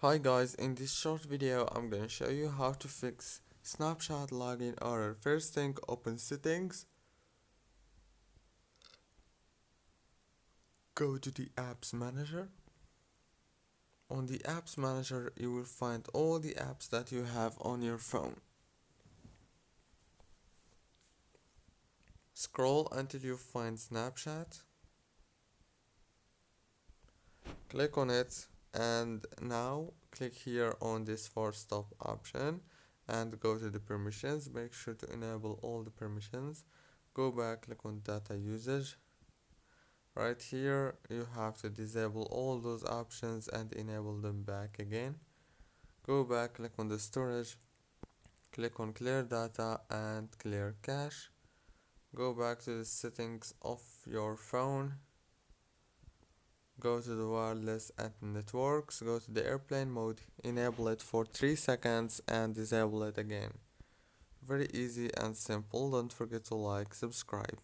Hi guys, in this short video I'm gonna show you how to fix Snapchat login error. First thing, open settings, go to the apps manager. On the apps manager you will find all the apps that you have on your phone. Scroll until you find Snapchat, click on it, and now click here on this force stop option and go to the permissions. Make sure to enable all the permissions. Go back, click on data usage. Right here you have to disable all those options and enable them back again. Go back, click on the storage, click on clear data and clear cache. Go back to the settings of your phone, go to the wireless and networks, go to the airplane mode, enable it for 3 seconds and disable it again. Very easy and simple. Don't forget to like, subscribe.